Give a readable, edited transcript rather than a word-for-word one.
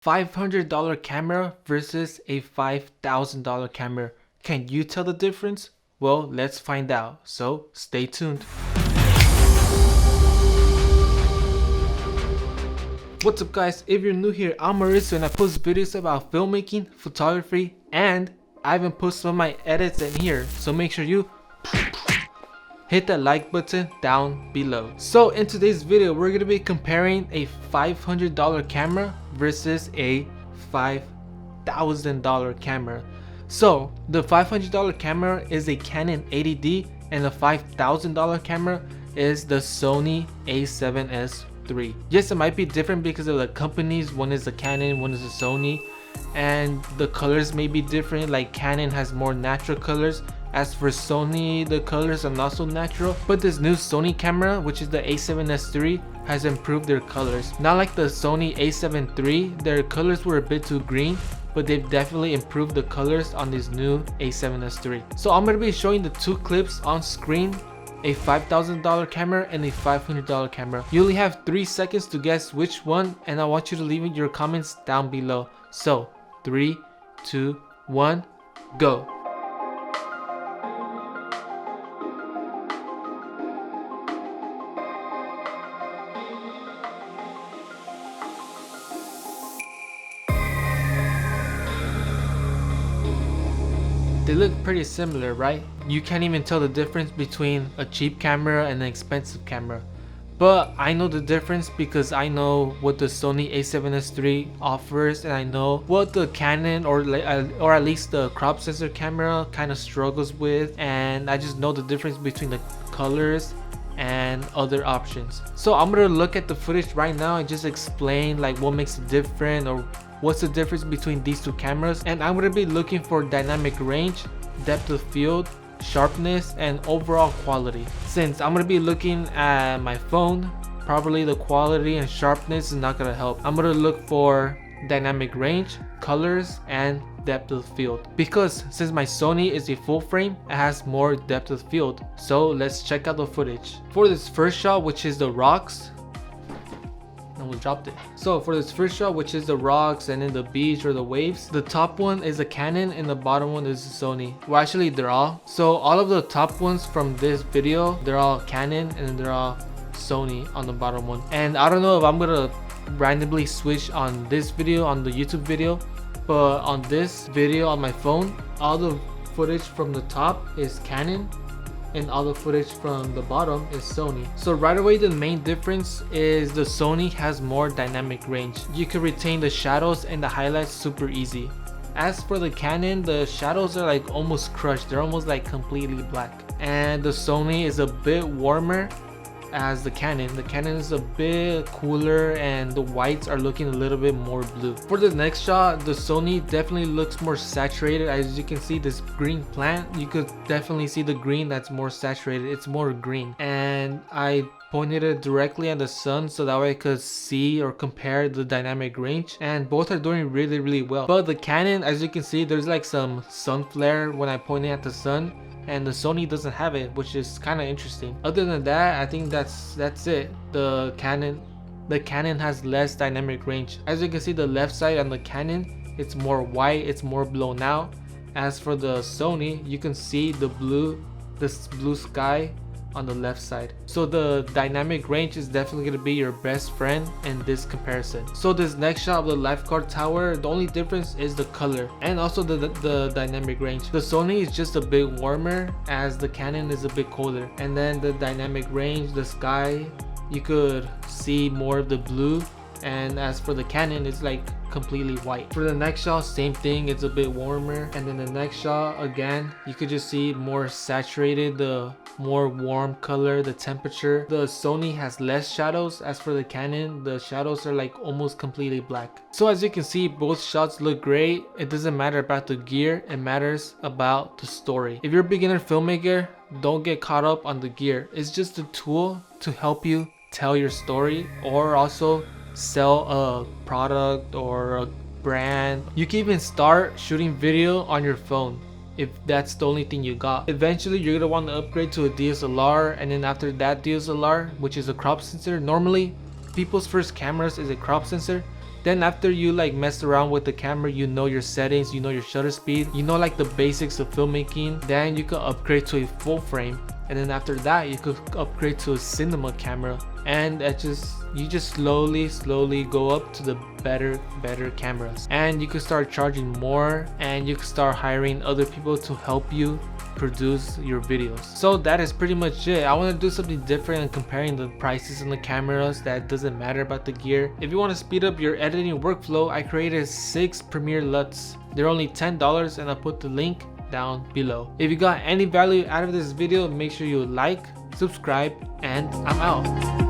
$500 camera versus a $5,000 camera. Can you tell the difference? Well, let's find out, so stay tuned. What's up guys, if you're new here, I'm Mauricio and I post videos about filmmaking, photography, and I even post some of my edits in here, so make sure you hit that like button down below. So in today's video, we're going to be comparing a $500 camera versus a $5,000 camera. So the $500 camera is a Canon 80D and the $5,000 camera is the Sony a7S III. Yes, it might be different because of the companies. One is a Canon, one is a Sony, and the colors may be different. Like Canon has more natural colors, as for Sony the colors are not so natural. But this new Sony camera, which is the a7S III, has improved their colors. Not like the Sony a7 III, their colors were a bit too green, but they've definitely improved the colors on this new a7S III. So I'm going to be showing the two clips on screen, a $5,000 camera and a $500 camera. You only have 3 seconds to guess which one, and I want you to leave your comments down below. So 3, 2, 1, go. They look pretty similar, right? You can't even tell the difference between a cheap camera and an expensive camera. But I know the difference because I know what the Sony a7S III offers, and I know what the Canon or at least the crop sensor camera kind of struggles with, and I just know the difference between the colors and other options. So I'm gonna look at the footage right now and just explain like what makes it different or what's the difference between these two cameras. And I'm gonna be looking for dynamic range, depth of field, sharpness, and overall quality. Since I'm gonna be looking at my phone, probably the quality and sharpness is not gonna help. I'm gonna look for dynamic range, colors, and depth of field, because since my Sony is a full frame, it has more depth of field. So let's check out the footage. For this first shot, which is the rocks, and we dropped it. So for this first shot, which is the rocks and then the beach or the waves, the top one is a Canon and the bottom one is a Sony. Well, actually they're all. So all of the top ones from this video, they're all Canon and they're all Sony on the bottom one. And I don't know if I'm gonna randomly switch on this video, on the YouTube video, but on this video on my phone, all the footage from the top is Canon and all the footage from the bottom is Sony. So right away, the main difference is the Sony has more dynamic range. You can retain the shadows and the highlights super easy. As for the Canon, the shadows are like almost crushed. They're almost like completely black. And the Sony is a bit warmer as the Canon. The Canon is a bit cooler and the whites are looking a little bit more blue. For the next shot, the Sony definitely looks more saturated. As you can see, this green plant, you could definitely see the green that's more saturated. It's more green, and I pointed it directly at the sun so that way I could see or compare the dynamic range, and both are doing really well. But the Canon, as you can see, there's like some sun flare when I point it at the sun, and the Sony doesn't have it, which is kind of interesting. Other than that, I think that's it. The Canon has less dynamic range. As you can see, the left side on the Canon, it's more white, it's more blown out. As for the Sony, you can see the blue, this blue sky on the left side. So the dynamic range is definitely going to be your best friend in this comparison. So this next shot of the lifeguard tower, the only difference is the color and also the dynamic range. The Sony is just a bit warmer as the Canon is a bit colder, and then the dynamic range, the sky, you could see more of the blue, and as for the Canon, it's like completely white. For the next shot, same thing, it's a bit warmer, and then the next shot again, you could just see more saturated, the more warm color, the temperature. The Sony has less shadows. As for the Canon, the shadows are like almost completely black. So as you can see, both shots look great. It doesn't matter about the gear, it matters about the story. If you're a beginner filmmaker, don't get caught up on the gear. It's just a tool to help you tell your story or also sell a product or a brand. You can even start shooting video on your phone if that's the only thing you got. Eventually you're gonna want to upgrade to a DSLR, and then after that DSLR, which is a crop sensor. Normally people's first cameras is a crop sensor, Then after you like mess around with the camera, you know your settings, you know your shutter speed, you know like the basics of filmmaking, then you can upgrade to a full frame. And then after that you could upgrade to a cinema camera, and you just slowly go up to the better cameras, and you could start charging more, and you could start hiring other people to help you produce your videos. So that is pretty much it. I want to do something different and comparing the prices on the cameras. That doesn't matter about the gear. If you want to speed up your editing workflow, I created 6 Premiere LUTs. They're only $10, and I'll put the link down below. If you got any value out of this video, make sure you like, subscribe, and I'm out.